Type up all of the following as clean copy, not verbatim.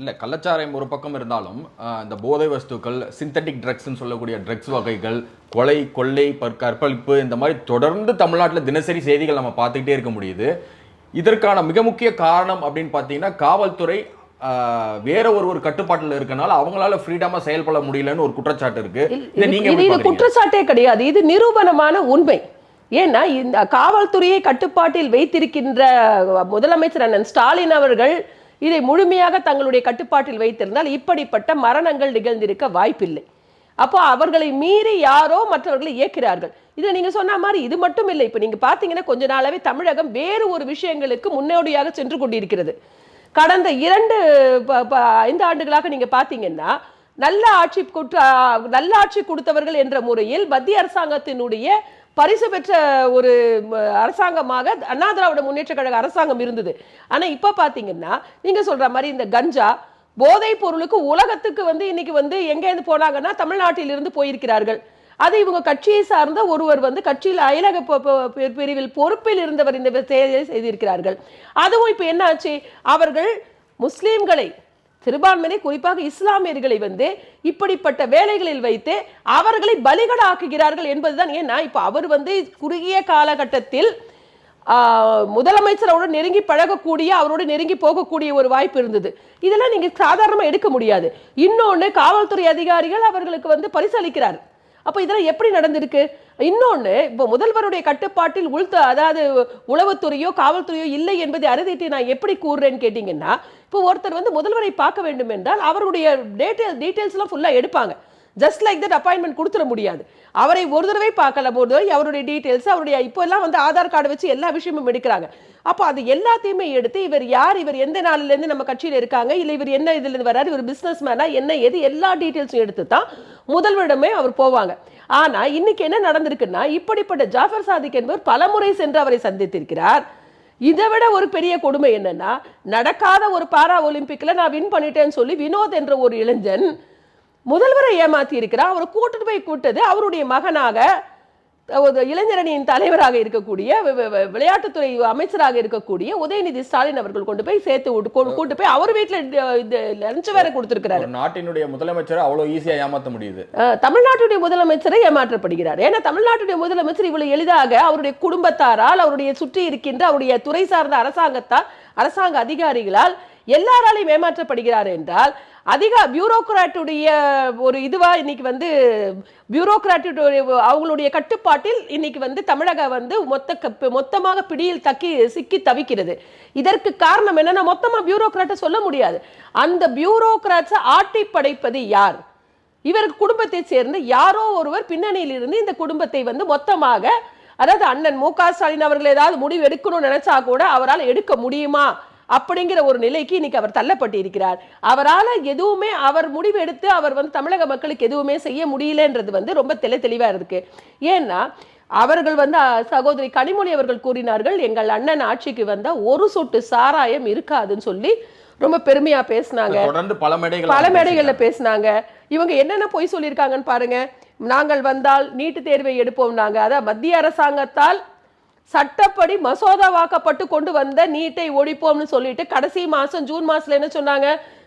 இல்ல கள்ளச்சாராயம் ஒரு பக்கம் இருந்தாலும் இந்த போதை வஸ்துக்கள், சிந்தட்டிக் ட்ரக்ஸ்ன்னு சொல்லக்கூடிய ட்ரக்ஸ் வகைகள், கொலை, கொள்ளை, கற்பழிப்பு இந்த மாதிரி தொடர்ந்து தமிழ்நாட்டில் தினசரி செய்திகள் நம்ம பார்த்துக்கிட்டே இருக்க முடியுது. இதற்கான மிக முக்கிய காரணம் அப்படின்னு பார்த்தீங்கன்னா காவல்துறை வேற ஒரு கட்டுப்பாட்டில் இருக்கனால அவங்களால ஃப்ரீடமா செயல்பட முடியலன்னு ஒரு குற்றச்சாட்டு இருக்கு. இது குற்றச்சாட்டே கிடையாது, இது நிரூபணமான உண்மை. ஏன்னா இந்த காவல்துறையை கட்டுப்பாட்டில் வைத்திருக்கின்ற முதலமைச்சர் அண்ணன் ஸ்டாலின் அவர்கள் இதை முழுமையாக தங்களுடைய கட்டுப்பாட்டில் வைத்திருந்தால் இப்படிப்பட்ட மரணங்கள் நிகழ்ந்திருக்க வாய்ப்பில்லை. அப்போ அவர்களை மீறி யாரோ மற்றவர்களை இயக்கிறார்கள். இதை நீங்க சொன்ன மாதிரி இது மட்டும் இல்லை. இப்ப நீங்க பாத்தீங்கன்னா கொஞ்ச நாளாவே தமிழகம் வேறு ஒரு விஷயங்களுக்கு முன்னோடியாக சென்று கொண்டிருக்கிறது. கடந்த 5 ஆண்டுகளாக நீங்க பாத்தீங்கன்னா நல்ல ஆட்சி கொடுத்தவர்கள் என்ற முறையில் மத்திய அரசாங்கத்தினுடைய பரிசு பெற்ற ஒரு அரசாங்கமாக அண்ணா திராவிட முன்னேற்ற கழக அரசாங்கம் இருந்தது. ஆனா இப்ப பாத்தீங்கன்னா நீங்க சொல்ற மாதிரி இந்த கஞ்சா போதைப் பொருளுக்கு உலகத்துக்கு இன்னைக்கு எங்க இருந்து போனாங்கன்னா தமிழ்நாட்டில் இருந்து போயிருக்கிறார்கள். அது இவங்க கட்சியை சார்ந்த ஒருவர் கட்சியில் அயலக பிரிவில் பொறுப்பில் இருந்தவர் இந்த செயலை செய்திருக்கிறார்கள். அதுவும் இப்ப என்ன ஆச்சு, அவர்கள் முஸ்லிம்களை சிறுபான்மையை குறிப்பாக இஸ்லாமியர்களை இப்படிப்பட்ட வேலைகளில் வைத்து அவர்களை பலிகடாக்குகிறார்கள் என்பதுதான். ஏன்னா இப்ப அவர் குறுகிய காலகட்டத்தில் முதலமைச்சரோடு நெருங்கி பழகக்கூடிய அவரோடு நெருங்கி போகக்கூடிய ஒரு வாய்ப்பு இருந்தது. இதெல்லாம் நீங்க சாதாரணமா எடுக்க முடியாது. இன்னொன்னு காவல்துறை அதிகாரிகள் அவர்களுக்கு பரிசளிக்கிறார். அப்ப இதெல்லாம் எப்படி நடந்திருக்கு? இன்னொன்னு இப்ப முதல்வருடைய கட்டுப்பாட்டில் அதாவது உளவுத்துறையோ காவல்துறையோ இல்லை என்பதை அறுதிட்டு நான் எப்படி கூறுறேன்னு கேட்டீங்கன்னா, இப்போ ஒருத்தர் முதல்வரை பார்க்க வேண்டும் என்றால் அவருடைய டீடைல்ஸ் எல்லாம் ஃபுல்லா எடுப்பாங்க. ஜஸ்ட் லைக் தட் அப்பாயின்மெண்ட் கொடுத்துட முடியாது. அவரை ஒரு தடவை பார்க்கல, போது அவருடைய டீடைல்ஸ் அவருடைய இப்போ எல்லாம் ஆதார் கார்டு வச்சு எல்லா விஷயமும் எடுக்கிறாங்க. அப்போ அது எல்லாத்தையுமே எடுத்து இவர் யார், இவர் எந்த நாளில இருந்து நம்ம கட்சியில் இருக்காங்க, இல்லை இவர் என்ன இதுல இருந்து வர்றாரு, இவர் பிசினஸ் மேனா என்ன எது எல்லா டீடைல்ஸும் எடுத்து தான் முதல்வரிடமே அவர் போவாங்க. ஆனா இன்னைக்கு என்ன நடந்திருக்குன்னா, இப்படிப்பட்ட ஜாஃபர் சாதிக் என்பவர் பலமுறை சென்று அவரை சந்தித்திருக்கிறார். இதை விட ஒரு பெரிய கொடுமை என்னன்னா, நடக்காத ஒரு பாரா ஒலிம்பிக்ல நான் வின் பண்ணிட்டேன்னு சொல்லி வினோத் என்ற ஒரு இளைஞன் முதல்வரை ஏமாத்தி இருக்கிறார். அவர் கூட்டிட்டு போய் கூட்டது அவருடைய மகனாக இளைஞரணியின் தலைவராக இருக்கக்கூடிய விளையாட்டுத்துறை அமைச்சராக இருக்கக்கூடிய உதயநிதி ஸ்டாலின் அவர்கள் கொண்டு போய் கூட்டு போய் அவர் வீட்டுல லஞ்ச் வேற கொடுத்திருக்கிறார். நாட்டினுடைய முதலமைச்சரை அவ்வளவு ஈஸியா ஏமாற்ற முடியுது. தமிழ்நாட்டுடைய முதலமைச்சரை ஏமாற்றப்படுகிறார். ஏன்னா தமிழ்நாட்டுடைய முதலமைச்சர் இவ்வளவு எளிதாக அவருடைய குடும்பத்தாரால், அவருடைய சுற்றி இருக்கின்ற அவருடைய துறை சார்ந்த அரசாங்க அதிகாரிகளால் எல்லாராலையும் ஏமாற்றப்படுகிறார் என்றால் பியூரோக்ராட்டுடைய ஒரு இதுவா இன்னைக்கு பியூரோக்ராட்டுடைய அவங்களுடைய கட்டுப்பாட்டில் இன்னைக்கு தமிழக மொத்தமாக பிடியில் சிக்கி தவிக்கிறது. இதற்கு காரணம் என்னன்னா, மொத்தமா பியூரோக்ராட்டை சொல்ல முடியாது. அந்த பியூரோக்ராட்ஸை ஆட்டி படைப்பது யார்? இவருக்கு குடும்பத்தை சேர்ந்து யாரோ ஒருவர் பின்னணியில் இருந்து இந்த குடும்பத்தை மொத்தமாக, அதாவது அண்ணன் மு.க. ஸ்டாலின் அவர்கள் ஏதாவது முடிவு எடுக்கணும்னு நினைச்சா கூட அவரால் எடுக்க முடியுமா அப்படிங்கிற ஒரு நிலைக்கு இன்னைக்கு அவர் தள்ளப்பட்டு இருக்கிறார். அவரால் எதுவுமே அவர் முடிவு எடுத்து அவர் தமிழக மக்களுக்கு எதுவுமே செய்ய முடியலன்றது ரொம்ப தெளிவா இருக்கு. ஏன்னா அவர்கள் சகோதரி கனிமொழி அவர்கள் கூறினார்கள், எங்கள் அண்ணன் ஆட்சிக்கு வந்தா ஒரு சொட்டு சாராயம் இருக்காதுன்னு சொல்லி ரொம்ப பெருமையா பேசினாங்க. பல மேடைகள்ல பேசினாங்க. இவங்க என்னென்ன பொய் சொல்லியிருக்காங்கன்னு பாருங்க. நாங்கள் வந்தால் நீட்டு தேர்வை எடுப்போம், நாங்க அதான் மத்திய அரசாங்கத்தால் சட்டப்படி மசோதாவாக்கப்பட்டு கொண்டு வந்த நீட்டை ஒழிப்போம்னு சொல்லிட்டு கடைசி மாசம் ஜூன் மாசத்துல என்ன சொன்னாங்க,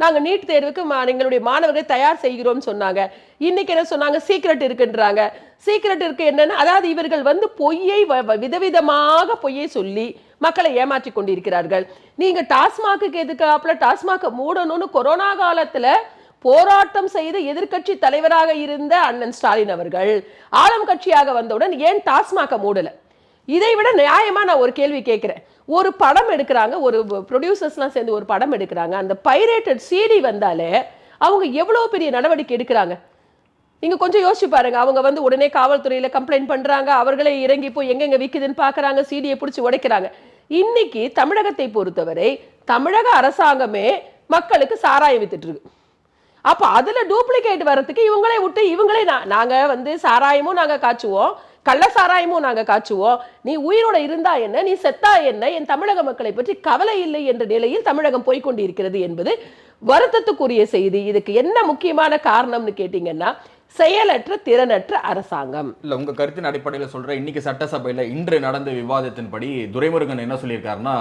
நாங்க நீட் தேர்வுக்கு எங்களுடைய மாணவர்களை தயார் செய்கிறோம் சொன்னாங்க. இன்னைக்கு என்ன சொன்னாங்க, சீக்ரெட் இருக்குன்றாங்க. சீக்ரெட் இருக்கு என்னன்னா, அதாவது இவர்கள் பொய்யை விதவிதமாக பொய்யை சொல்லி மக்களை ஏமாற்றி கொண்டிருக்கிறார்கள். நீங்க டாஸ்மாக்கு எதுக்காப்புல டாஸ்மாக மூடணும்னு கொரோனா காலத்துல போராட்டம் செய்த எதிர்கட்சி தலைவராக இருந்த அண்ணன் ஸ்டாலின் அவர்கள் ஆளும் கட்சியாக வந்தவுடன் ஏன் டாஸ்மாக மூடல? இதை விட நியாயமா நான் ஒரு கேள்வி கேட்கிறேன். ஒரு படம் எடுக்கிறாங்க, ஒரு ப்ரொடியூசர்ஸ்லாம் சேர்ந்து ஒரு படம் எடுக்கிறாங்க. அந்த பைரேட்டட் சிடி வந்தாலே அவங்க எவ்வளவு பெரிய நடவடிக்கை எடுக்கிறாங்க. நீங்க கொஞ்சம் யோசிச்சு பாருங்க. அவங்க உடனே காவல்துறையில கம்ப்ளைண்ட் பண்றாங்க, அவர்களே இறங்கி போய் எங்கெங்க விக்குதுன்னு பாக்குறாங்க, சிடியை பிடிச்சி உடைக்கிறாங்க. இன்னைக்கு தமிழகத்தை பொறுத்தவரை தமிழக அரசாங்கமே மக்களுக்கு சாராயம் வித்துட்டு இருக்கு. அப்ப அதுல டூப்ளிகேட் வர்றதுக்கு இவங்களே விட்டு இவங்களே நாங்க சாராயமும் நாங்க காய்ச்சுவோம், கள்ள சாராயமும் நாங்க காய்ச்சுவோம், நீ உயிரோட இருந்தா என்ன, நீ செத்தா என்ன, என் தமிழக மக்களை பற்றி கவலை இல்லை என்ற நிலையில் தமிழகம் போய்கொண்டிருக்கிறது என்பது வருத்தத்துக்குரிய செய்தி. இதுக்கு என்ன முக்கியமான காரணம்னு கேட்டீங்கன்னா, செயலற்ற திறனற்ற அரசாங்கம். இல்ல உங்க கருத்தின் அடிப்படையில் சொல்ற இன்னைக்கு சட்டசபையில இன்று நடந்த விவாதத்தின்படி துரைமுருகன் என்ன சொல்லியிருக்காருன்னா,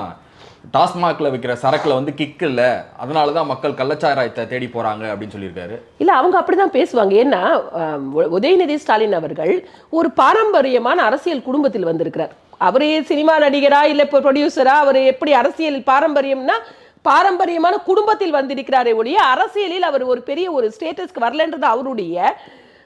டாஸ்மாக்ல விற்கிற சரக்குல வந்து கிக் இல்ல, அதனாலதான் மக்கள் கள்ளச்சாராயத்தை தேடி போறாங்க அப்படின்னு சொல்லியிருக்காரு. இல்ல அவங்க அப்படிதான் பேசுவாங்க. ஏன்னா உதயநிதி ஸ்டாலின் அவர்கள் ஒரு பாரம்பரியமான அரசியல் குடும்பத்தில் வந்திருக்கிறார். அவரே சினிமா நடிகரா இல்ல ப்ரொடியூசரா, அவர் எப்படி அரசியல் பாரம்பரியம்னா பாரம்பரியமான குடும்பத்தில் வந்திருக்கிறாரே ஒழிய அரசியலில் அவர் ஒரு பெரிய ஒரு ஸ்டேட்டஸ்க்கு வரலன்றது அவருடைய,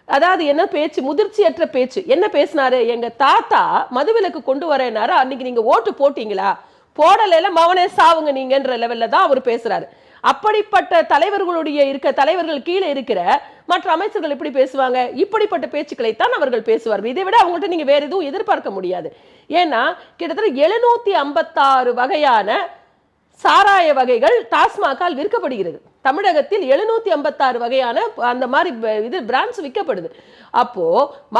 அதாவது என்ன பேச்சு, முதிர்ச்சியற்ற பேச்சு. என்ன பேசினாரு, எங்க தாத்தா மதுவிலக்கு கொண்டு வரேனாரு, அன்னைக்கு நீங்க ஓட்டு போட்டீங்களா, போடல மவனே சாவுங்க நீங்கன்ற லெவல்ல தான் அவர் பேசுறாரு. அப்படிப்பட்ட தலைவர்கள் கீழே இருக்கிற மற்ற அமைச்சர்கள் எப்படி பேசுவாங்க? இப்படிப்பட்ட பேச்சுக்களை தான் அவர்கள் பேசுவார்கள். இதை விட அவங்கள்ட்ட நீங்க வேற எதுவும் எதிர்பார்க்க முடியாது. ஏன்னா கிட்டத்தட்ட 756 வகையான சாராய வகைகள் டாஸ்மாகால் விற்கப்படுகிறது. தமிழகத்தில் 756 வகையான அந்த மாதிரி இது பிராண்ட்ஸ் விற்கப்படுது. அப்போ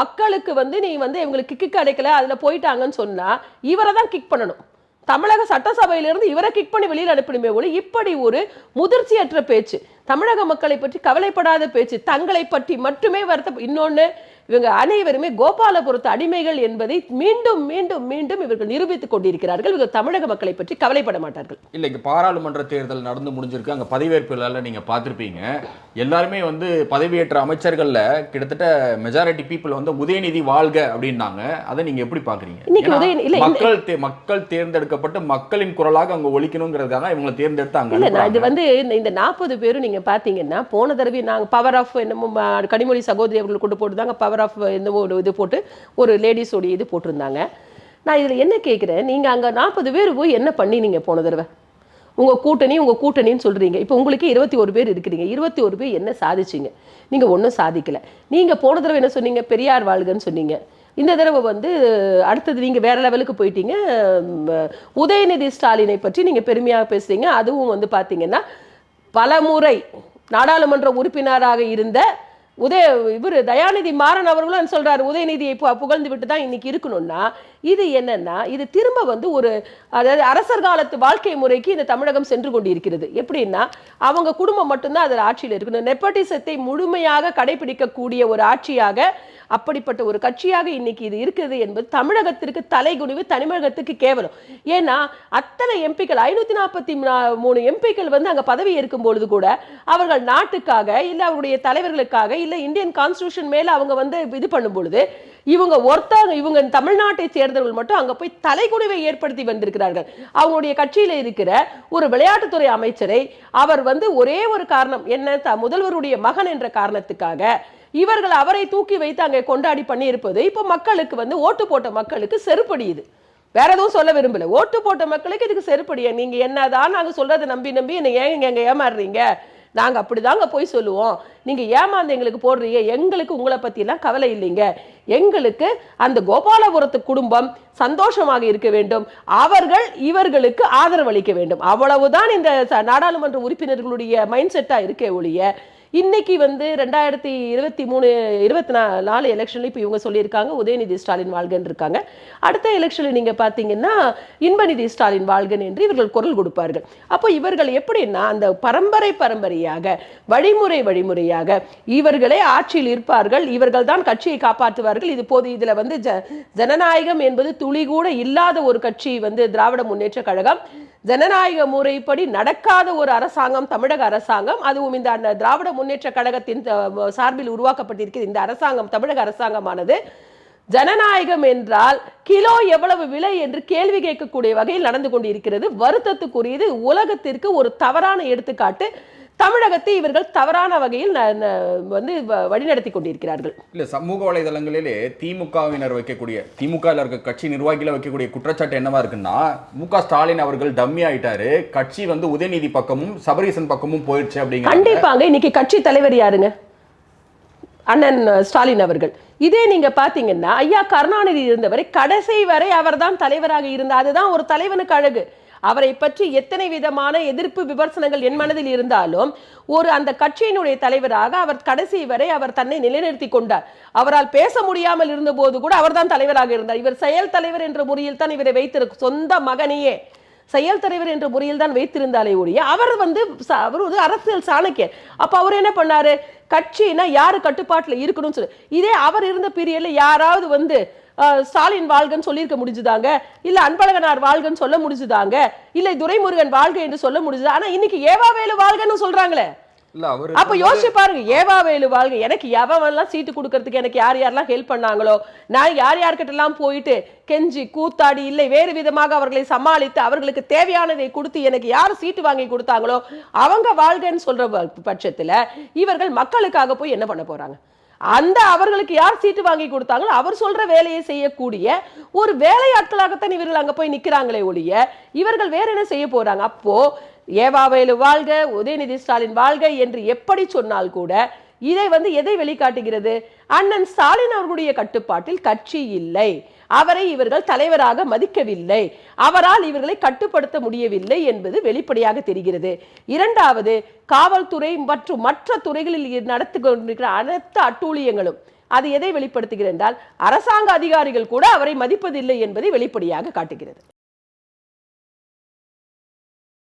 மக்களுக்கு வந்து நீ வந்து இவங்களுக்கு கிக் கிடைக்கல அதுல போயிட்டாங்கன்னு சொன்னா இவரை தான் கிக் பண்ணணும். தமிழக சட்டசபையிலிருந்து இவரை கிக் பண்ணி வெளியில் அனுப்பணுமே ஒளி இப்படி ஒரு முதிர்ச்சியற்ற பேச்சு, தமிழக மக்களை பற்றி கவலைப்படாத பேச்சு, தங்களை பற்றி மட்டுமே வருத்த. இன்னொன்னு, இவங்க அனைவருமே கோபாலபுரத்து அடிமைகள் என்பதை மீண்டும் மீண்டும் மீண்டும் இவர்கள் நிரூபித்துக் கொண்டிருக்கிறார்கள். இவர்கள் தமிழக மக்களை பற்றி கவலைப்பட மாட்டார்கள். இல்ல, இங்க பாராளுமன்ற தேர்தல் நடந்து முடிஞ்சிருக்கு. அங்க பதவியேற்புல நீங்க பார்த்திருப்பீங்க, எல்லாருமே வந்து பதவியேற்ற அமைச்சர்கள்ல கிட்டத்தட்ட மெஜாரிட்டி பீப்புள் வந்து உதயநிதி வாழ்க அப்படின்னாங்க. அதை நீங்க எப்படி பாக்குறீங்க? மக்கள் தேர்ந்தெடுக்கப்பட்டு மக்களின் குரலாக அங்க ஒலிக்கணுங்கிறதுக்காக இவங்களை தேர்ந்தெடுத்தாங்க. இல்ல, இது வந்து இந்த 40 பேரும் நீங்க பாத்தீங்கன்னா போன தடவை நாங்க பவர் ஆஃப் என்னமோ கனிமொழி சகோதரி அவர்கள் கொண்டு போட்டுதாங்க, பவர் ஆஃப் என்னமோ ஒரு இது போட்டு ஒரு லேடிஸோடைய இது போட்டிருந்தாங்க. நான் இதுல என்ன கேட்கிறேன், நீங்க அங்க 40 பேர் போய் என்ன பண்ணினீங்க போன தடவை? உங்க கூட்டணின்னு சொல்றீங்க. இப்போ உங்களுக்கு 21 பேர் இருக்கிறீங்க. 21 பேர் என்ன சாதிச்சீங்க? நீங்க ஒன்றும் சாதிக்கல. நீங்க போன தடவை என்ன சொன்னீங்க? பெரியார் வாழ்கன்னு சொன்னீங்க. இந்த தடவை வந்து அடுத்தது நீங்க வேற லெவலுக்கு போயிட்டீங்க. உதயநிதி ஸ்டாலினை பற்றி நீங்க பெருமையாக பேசுறீங்க. அதுவும் வந்து பாத்தீங்கன்னா பலமுறை நாடாளுமன்ற உறுப்பினராக இருந்த இவர் தயாநிதி மாறன் அவர்களும் சொல்றாரு உதயநிதியை புகழ்ந்து விட்டு தான் இன்னைக்கு இருக்கணும்னா, இது என்னன்னா இது திரும்ப வந்து ஒரு, அதாவது அரசர் காலத்து வாழ்க்கை முறைக்கு இந்த தமிழகம் சென்று கொண்டிருக்கிறது. எப்படின்னா அவங்க குடும்பம் மட்டும்தான் அதில் ஆட்சியில் இருக்கணும். நெப்போட்டிசத்தை முழுமையாக கடைபிடிக்கக்கூடிய ஒரு ஆட்சியாக, அப்படிப்பட்ட ஒரு கட்சியாக இன்னைக்கு இது இருக்குது என்பது தமிழகத்திற்கு தலைகுனிவு, தமிழகத்துக்கு கேவலம். ஏன்னா அத்தனை எம்பிக்கள் 543 எம்பிக்கள் வந்து அங்க பதவி ஏற்கும் பொழுது கூட அவர்கள் நாட்டுக்காக இல்ல அவருடைய தலைவர்களுக்காக இல்ல இந்தியன் கான்ஸ்டிடியூஷன் மேல அவங்க வந்து இது பண்ணும் பொழுது இவங்க தமிழ்நாட்டை சேர்ந்தவர்கள் மட்டும் அங்க போய் தலைகுனிவை ஏற்படுத்தி வந்திருக்கிறார்கள். அவங்களுடைய கட்சியில இருக்கிற ஒரு விளையாட்டுத்துறை அமைச்சரை அவர் வந்து ஒரே ஒரு காரணம் என்ன, முதல்வருடைய மகன் என்ற காரணத்துக்காக இவர்கள் அவரை தூக்கி வைத்து அங்கே கொண்டாடி பண்ணி இருப்பது இப்ப மக்களுக்கு வந்து ஓட்டு போட்ட மக்களுக்கு செருப்படியுது. வேற எதுவும் சொல்ல விரும்பல. ஓட்டு போட்ட மக்களுக்கு இதுக்கு செருப்படிய. நீங்க என்னதான் நாங்க சொல்றதை நம்பி என்ன ஏங்க ஏமாறுறீங்க? நாங்க அப்படிதாங்க போய் சொல்லுவோம். நீங்க ஏமாந்து எங்களுக்கு போடுறீங்க. எங்களுக்கு உங்களை பத்தி எல்லாம் கவலை இல்லைங்க. எங்களுக்கு அந்த கோபாலபுரத்து குடும்பம் சந்தோஷமாக இருக்க வேண்டும், அவர்கள் இவர்களுக்கு ஆதரவு அளிக்க வேண்டும். அவ்வளவுதான் இந்த நாடாளுமன்ற உறுப்பினர்களுடைய மைண்ட் செட்டா இருக்கே ஒழிய இன்னைக்கு வந்து 2023-24 எலெக்ஷன்ல இப்ப இவங்க சொல்லியிருக்காங்க உதயநிதி ஸ்டாலின் வாழ்கன் இருக்காங்க. அடுத்த எலெக்ஷன்ல நீங்க பாத்தீங்கன்னா இன்பநிதி ஸ்டாலின் வாழ்கன் என்று இவர்கள் குரல் கொடுப்பார்கள். அப்போ இவர்கள் எப்படின்னா அந்த பரம்பரையாக வழிமுறையாக இவர்களே ஆட்சியில் இருப்பார்கள், இவர்கள் தான் கட்சியை காப்பாற்றுவார்கள். இது போது இதுல வந்து ஜனநாயகம் என்பது துளி கூட இல்லாத ஒரு கட்சி வந்து திராவிட முன்னேற்ற கழகம். ஜனநாயக முறைப்படி நடக்காத ஒரு அரசாங்கம் தமிழக அரசாங்கம். அதுவும் இந்த திராவிட முன்னேற்ற கழகத்தின் சார்பில் உருவாக்கப்பட்டிருக்கிற இந்த அரசாங்கம், தமிழக அரசாங்கமானது ஜனநாயகம் என்றால் கிலோ எவ்வளவு விலை என்று கேள்வி கேட்கக்கூடிய வகையில் நடந்து கொண்டிருக்கிறது. வருத்தத்துக்குரியது. உலகத்திற்கு ஒரு தவறான எடுத்துக்காட்டு. தமிழகத்தை இவர்கள் தவறான வகையில் வந்து வழிநடத்தி கொண்டிருக்கிறார்கள். இல்ல, சமூக வலைதளங்களிலே திமுகவினர் வைக்கக்கூடிய, திமுக இருக்க கட்சி நிர்வாகிகளை வைக்கக்கூடிய குற்றச்சாட்டு என்னவா இருக்குன்னா, மு.க. ஸ்டாலின் அவர்கள் டம்மி ஆயிட்டாரு, கட்சி வந்து உதயநிதி பக்கமும் சபரீசன் பக்கமும் போயிடுச்சு அப்படிங்க. கண்டிப்பாங்க. இன்னைக்கு கட்சி தலைவர் யாருங்க? அண்ணன் ஸ்டாலின் அவர்கள். இதே நீங்க பாத்தீங்கன்னா ஐயா கருணாநிதி இருந்தவரை கடைசி வரை அவர் தான் தலைவராக இருந்தார். அதுதான் ஒரு தலைவனுக்கு அழகு. அவரை பற்றி எத்தனை விதமான எதிர்ப்பு விமர்சனங்கள் என் மனதில் இருந்தாலும் ஒரு அந்த கட்சியினுடைய தலைவராக அவர் கடைசி வரை அவர் தன்னை நிலைநிறுத்தி கொண்டார். அவரால் பேச முடியாமல் இருந்த போது கூட அவர் தான் தலைவராக இருந்தார். இவர் செயல் தலைவர் என்ற முறையில் தான் இவரை வைத்திருக்கும் சொந்த மகனையே செயல் தலைவர் என்ற முறையில் தான் வைத்திருந்தாலே ஒழிய அவர் ஒரு அரசியல் சாணக்கியர். அப்ப அவர் என்ன பண்ணாரு, கட்சினா யாரு கட்டுப்பாட்டுல இருக்கணும்னு சொல்லி, இதே அவர் இருந்த பீரியட்ல யாராவது வந்து ஸ்டாலின் வாழ்கன்னு சொல்லியிருக்க முடிஞ்சுதாங்க, இல்ல அன்பழகனார் வாழ்கன்னு சொல்ல முடிஞ்சுதாங்க, இல்ல துரைமுருகன் வாழ்க என்று சொல்ல முடிஞ்சுது. ஆனா இன்னைக்கு ஏவாவேலு வாழ்கன்னு சொல்றாங்களே. இல்ல அவரு அப்ப யோசிச்சு பாருங்க, ஏவாவேலு வாழ்க. எனக்கு எவெல்லாம் சீட்டு கொடுக்கறதுக்கு எனக்கு யார் யாரெல்லாம் ஹெல்ப் பண்ணாங்களோ, நான் யார் யார்கிட்ட எல்லாம் போயிட்டு கெஞ்சி கூத்தாடி இல்லை வேறு விதமாக அவர்களை சமாளித்து அவர்களுக்கு தேவையானதை கொடுத்து எனக்கு யார் சீட்டு வாங்கி கொடுத்தாங்களோ அவங்க வாழ்கன்னு சொல்ற பட்சத்துல இவர்கள் மக்களுக்காக போய் என்ன பண்ண போறாங்க? அந்த அவர்களுக்கு யார் சீட்டு வாங்கி கொடுத்தாங்களோ அவர் சொல்ற வேலையை செய்யக்கூடிய ஒரு வேலையாட்களாகத்தான் இவர்கள் அங்க போய் நிக்கிறாங்களே ஒழிய இவர்கள் வேற என்ன செய்ய போறாங்க? அப்போ ஏவாவேலு வாழ்க, உதயநிதி ஸ்டாலின் வாழ்க என்று எப்படி சொன்னால் கூட இதை எதை வெளிக்காட்டுகிறது? அண்ணன் ஸ்டாலின் அவர்களுடைய கட்டுப்பாட்டில் கட்சி இல்லை, அவரை இவர்கள் தலைவராக மதிக்கவில்லை, அவரால் இவர்களை கட்டுப்படுத்த முடியவில்லை என்பது வெளிப்படையாக தெரிகிறது. இரண்டாவது, காவல்துறை மற்றும் மற்ற துறைகளில் நடத்தி கொண்டிருக்கிற அனைத்து அட்டூழியங்களும் அது எதை வெளிப்படுத்துகிறது என்றால் அரசாங்க அதிகாரிகள் கூட அவரை மதிப்பதில்லை என்பதை வெளிப்படையாக காட்டுகிறது.